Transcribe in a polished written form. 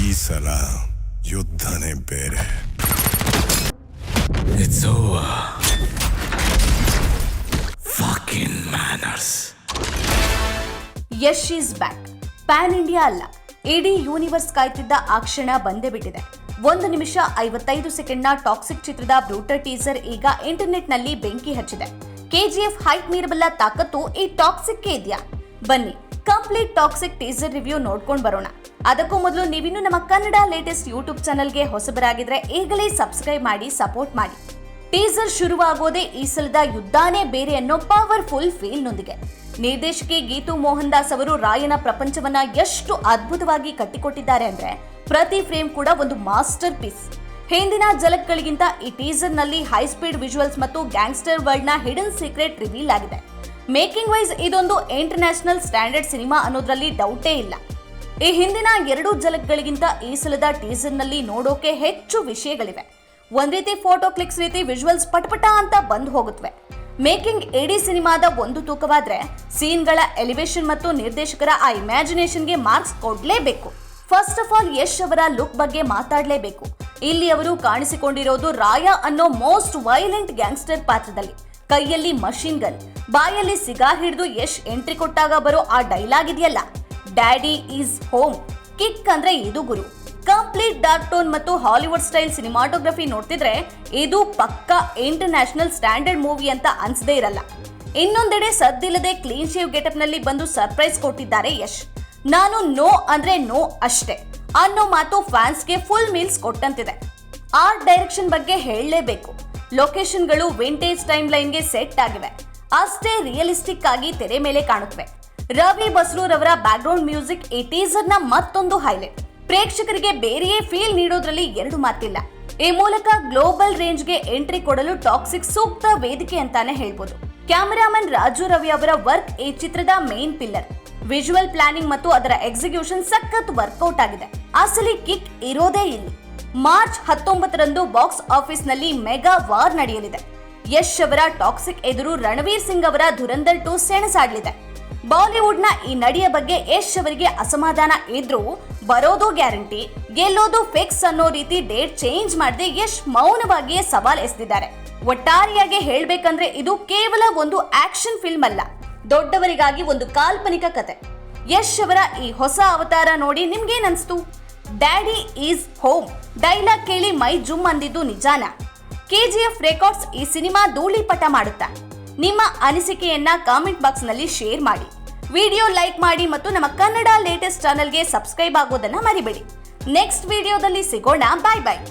ಈ ಸಲ ಯುದ್ಧನೇ ಬೇರೆ. It's over. Fucking manners. Yash is back. PAN India ಅಲ್ಲ, ಇಡೀ ಯೂನಿವರ್ಸ್ ಕಾಯ್ತಿದ್ದ ಆ ಕ್ಷಣ ಬಂದೇ ಬಿಟ್ಟಿದೆ. 1 ನಿಮಿಷ 55 ಸೆಕೆಂಡ್ನ ಟಾಕ್ಸಿಕ್ ಚಿತ್ರದ ಬ್ರೂಟರ್ ಟೀಸರ್ ಈಗ ಇಂಟರ್ನೆಟ್ನಲ್ಲಿ ಬೆಂಕಿ ಹಚ್ಚಿದೆ. ಕೆಜಿಎಫ್ ಹೈಪ್ ಮೀರಬಲ್ಲ ತಾಕತ್ತು ಈ ಟಾಕ್ಸಿಕ್ಗೆ ಇದೆಯಾ? ಬನ್ನಿ ಕಂಪ್ಲೀಟ್ ಟಾಕ್ಸಿಕ್ ಟೀಸರ್ ರಿವ್ಯೂ ನೋಡ್ಕೊಂಡು ಬರೋಣ. ಅದಕ್ಕೂ ಮೊದಲು ನೀವಿನ್ನು ನಮ್ಮ ಕನ್ನಡ ಲೇಟೆಸ್ಟ್ ಯೂಟ್ಯೂಬ್ ಚಾನಲ್ಗೆ ಹೊಸಬರಾಗಿದ್ರೆ ಈಗಲೇ ಸಬ್ಸ್ಕ್ರೈಬ್ ಮಾಡಿ ಸಪೋರ್ಟ್ ಮಾಡಿ. ಟೀಸರ್ ಶುರುವಾಗೋದೇ ಈ ಸಲದ ಯುದ್ಧನೇ ಬೇರೆ ಅನ್ನೋ ಪವರ್ಫುಲ್ ಫೀಲ್ನೊಂದಿಗೆ. ನಿರ್ದೇಶಕಿ ಗೀತು ಮೋಹನ್ ದಾಸ್ ಅವರು ರಾಯನ ಪ್ರಪಂಚವನ್ನ ಎಷ್ಟು ಅದ್ಭುತವಾಗಿ ಕಟ್ಟಿಕೊಟ್ಟಿದ್ದಾರೆ ಅಂದ್ರೆ ಪ್ರತಿ ಫ್ರೇಮ್ ಕೂಡ ಒಂದು ಮಾಸ್ಟರ್ ಪೀಸ್. ಹಿಂದಿನ ಝಲಕ್ಗಳಿಗಿಂತ ಈ ಟೀಸರ್ ನಲ್ಲಿ ಹೈ ಸ್ಪೀಡ್ ವಿಜುವಲ್ಸ್ ಮತ್ತು ಗ್ಯಾಂಗ್ಸ್ಟರ್ ವರ್ಲ್ಡ್ ನ ಹಿಡನ್ ಸೀಕ್ರೆಟ್ ರಿವೀಲ್ ಆಗಿದೆ. ಮೇಕಿಂಗ್ ವೈಸ್ ಇದೊಂದು ಇಂಟರ್ನ್ಯಾಷನಲ್ ಸ್ಟ್ಯಾಂಡರ್ಡ್ ಸಿನಿಮಾ ಅನ್ನೋದ್ರಲ್ಲಿ ಡೌಟೇ ಇಲ್ಲ. ಈ ಹಿಂದಿನ 2 ಝಲಕ್ಗಳಿಗಿಂತ ಈ ಸಲದ ಟೀಸರ್ ನಲ್ಲಿ ನೋಡೋಕೆ ಹೆಚ್ಚು ವಿಷಯಗಳಿವೆ. ಒಂದ್ ರೀತಿ ಫೋಟೋ ಕ್ಲಿಕ್ಸ್ ರೀತಿ ವಿಜುವಲ್ಸ್ ಪಟಪಟ ಅಂತ ಬಂದು ಹೋಗುತ್ತವೆ. ಮೇಕಿಂಗ್ ಇಡೀ ಸಿನಿಮಾದ ಒಂದು ತೂಕವಾದ್ರೆ ಸೀನ್ಗಳ ಎಲಿವೇಶನ್ ಮತ್ತು ನಿರ್ದೇಶಕರ ಆ ಇಮ್ಯಾಜಿನೇಷನ್ಗೆ ಮಾರ್ಕ್ಸ್ ಕೊಡ್ಲೇಬೇಕು. ಫಸ್ಟ್ ಆಫ್ ಆಲ್ ಯಶ್ ಅವರ ಲುಕ್ ಬಗ್ಗೆ ಮಾತಾಡಲೇಬೇಕು. ಇಲ್ಲಿ ಅವರು ಕಾಣಿಸಿಕೊಂಡಿರೋದು ರಾಯ ಅನ್ನೋ ಮೋಸ್ಟ್ ವೈಲೆಂಟ್ ಗ್ಯಾಂಗ್ಸ್ಟರ್ ಪಾತ್ರದಲ್ಲಿ. ಕೈಯಲ್ಲಿ ಮಷಿನ್ ಗನ್, ಬಾಯಲ್ಲಿ ಸಿಗಾರ್ ಹಿಡಿದು ಯಶ್ ಎಂಟ್ರಿ ಕೊಟ್ಟಾಗ ಬರೋ ಆ ಡೈಲಾಗ್ ಇದೆಯಲ್ಲ, ಡ್ಯಾಡಿ ಈಸ್ ಹೋಮ್, ಕಿಕ್ ಅಂದ್ರೆ ಇದು ಗುರು. ಕಂಪ್ಲೀಟ್ ಡಾರ್ಕ್ ಟೋನ್ ಮತ್ತು ಹಾಲಿವುಡ್ ಸ್ಟೈಲ್ ಸಿನಿಮಾಟೋಗ್ರಫಿ ನೋಡ್ತಿದ್ರೆ ಇದು ಪಕ್ಕಾ ಇಂಟರ್ನ್ಯಾಷನಲ್ ಸ್ಟ್ಯಾಂಡರ್ಡ್ ಮೂವಿ ಅಂತ ಅನ್ಸದೇ ಇರಲ್ಲ. ಇನ್ನೊಂದೆಡೆ ಸದ್ದಿಲ್ಲದೆ ಕ್ಲೀನ್ ಶೇವ್ ಗೆಟಪ್ ನಲ್ಲಿ ಬಂದು ಸರ್ಪ್ರೈಸ್ ಕೊಟ್ಟಿದ್ದಾರೆ ಯಶ್. ನಾನು ನೋ ಅಂದ್ರೆ ನೋ ಅಷ್ಟೇ ಅನ್ನೋ ಮಾತು ಫ್ಯಾನ್ಸ್ಗೆ ಫುಲ್ ಮೀಲ್ಸ್ ಕೊಟ್ಟಂತಿದೆ. ಆರ್ಟ್ ಡೈರೆಕ್ಷನ್ ಬಗ್ಗೆ ಹೇಳಲೇಬೇಕು. ಲೊಕೇಶನ್ಗಳು ವಿಂಟೇಜ್ ಟೈಮ್ ಲೈನ್ಗೆ ಸೆಟ್ ಆಗಿವೆ, ಅಷ್ಟೇ ರಿಯಲಿಸ್ಟಿಕ್ ಆಗಿ ತೆರೆ ಮೇಲೆ ಕಾಣುತ್ತವೆ. ರವಿ ಬಸ್ರೂರ್ ಅವರ ಬ್ಯಾಕ್ಗ್ರೌಂಡ್ ಮ್ಯೂಸಿಕ್ ಈ ಟೀಸರ್ ನ ಮತ್ತೊಂದು ಹೈಲೈಟ್. ಪ್ರೇಕ್ಷಕರಿಗೆ ಬೇರೆಯೇ ಫೀಲ್ ನೀಡೋದ್ರಲ್ಲಿ ಎರಡು ಮಾತಿಲ್ಲ. ಈ ಮೂಲಕ ಗ್ಲೋಬಲ್ ರೇಂಜ್ಗೆ ಎಂಟ್ರಿ ಕೊಡಲು ಟಾಕ್ಸಿಕ್ ಸೂಕ್ತ ವೇದಿಕೆ ಅಂತಾನೆ ಹೇಳ್ಬೋದು. ಕ್ಯಾಮೆರಾಮನ್ ರಾಜು ರವಿ ಅವರ ವರ್ಕ್ ಈ ಚಿತ್ರದ ಮೇನ್ ಪಿಲ್ಲರ್. ವಿಜುವಲ್ ಪ್ಲಾನಿಂಗ್ ಮತ್ತು ಅದರ ಎಕ್ಸಿಕ್ಯೂಷನ್ ಸಖತ್ ವರ್ಕೌಟ್ ಆಗಿದೆ. ಅಸಲಿ ಕಿಕ್ ಇರೋದೇ ಇಲ್ಲಿ. ಮಾರ್ಚ್ 19ರಂದು ಬಾಕ್ಸ್ ಆಫೀಸ್ ನಲ್ಲಿ ಮೆಗಾ ವಾರ್ ನಡೆಯಲಿದೆ. ಯಶ್ ಅವರ ಟಾಕ್ಸಿಕ್ ಎದುರು ರಣವೀರ್ ಸಿಂಗ್ ಅವರ ಧುರಂಧರ್ 2 ಸೆಣಸಾಡಲಿದೆ. ಬಾಲಿವುಡ್ ನ ಈ ನಡೆಯ ಬಗ್ಗೆ ಯಶ್ ಅವರಿಗೆ ಅಸಮಾಧಾನ ಇದ್ರೂ ಬರೋದು ಗ್ಯಾರಂಟಿ, ಗೆಲ್ಲೋದು ಫಿಕ್ಸ್ ಅನ್ನೋ ರೀತಿ ಡೇಟ್ ಚೇಂಜ್ ಮಾಡದೆ ಯಶ್ ಮೌನವಾಗಿಯೇ ಸವಾಲ್ ಎಸೆದಿದ್ದಾರೆ. ಒಟ್ಟಾರೆಯಾಗಿ ಹೇಳ್ಬೇಕಂದ್ರೆ ಇದು ಕೇವಲ ಒಂದು ಆಕ್ಷನ್ ಫಿಲ್ಮ್ ಅಲ್ಲ, ದೊಡ್ಡವರಿಗಾಗಿ ಒಂದು ಕಾಲ್ಪನಿಕ ಕತೆ. ಯಶ್ ಅವರ ಈ ಹೊಸ ಅವತಾರ ನೋಡಿ ನಿಮ್ಗೇನ್ ಅನ್ಸ್ತು? ಡ್ಯಾಡಿ ಈಸ್ ಹೋಮ್ ಡೈಲಾಗ್ ಕೇಳಿ ಮೈ ಜುಮ್ ಅಂದಿದ್ದು ನಿಜಾನಾ? ಕೆಜಿಎಫ್ ರೆಕಾರ್ಡ್ಸ್ ಈ ಸಿನಿಮಾ ಧೂಳಿಪಟ ಮಾಡುತ್ತಾ? ನಿಮ್ಮ ಅನಿಸಿಕೆಯನ್ನ ಕಾಮೆಂಟ್ ಬಾಕ್ಸ್ ನಲ್ಲಿ ಶೇರ್ ಮಾಡಿ. ವಿಡಿಯೋ ಲೈಕ್ ಮಾಡಿ ಮತ್ತು ನಮ್ಮ ಕನ್ನಡ ಲೇಟೆಸ್ಟ್ ಚಾನೆಲ್ಗೆ ಸಬ್ಸ್ಕ್ರೈಬ್ ಆಗೋದನ್ನ ಮರಿಬೇಡಿ. ನೆಕ್ಸ್ಟ್ ವಿಡಿಯೋದಲ್ಲಿ ಸಿಗೋಣ. ಬಾಯ್ ಬಾಯ್.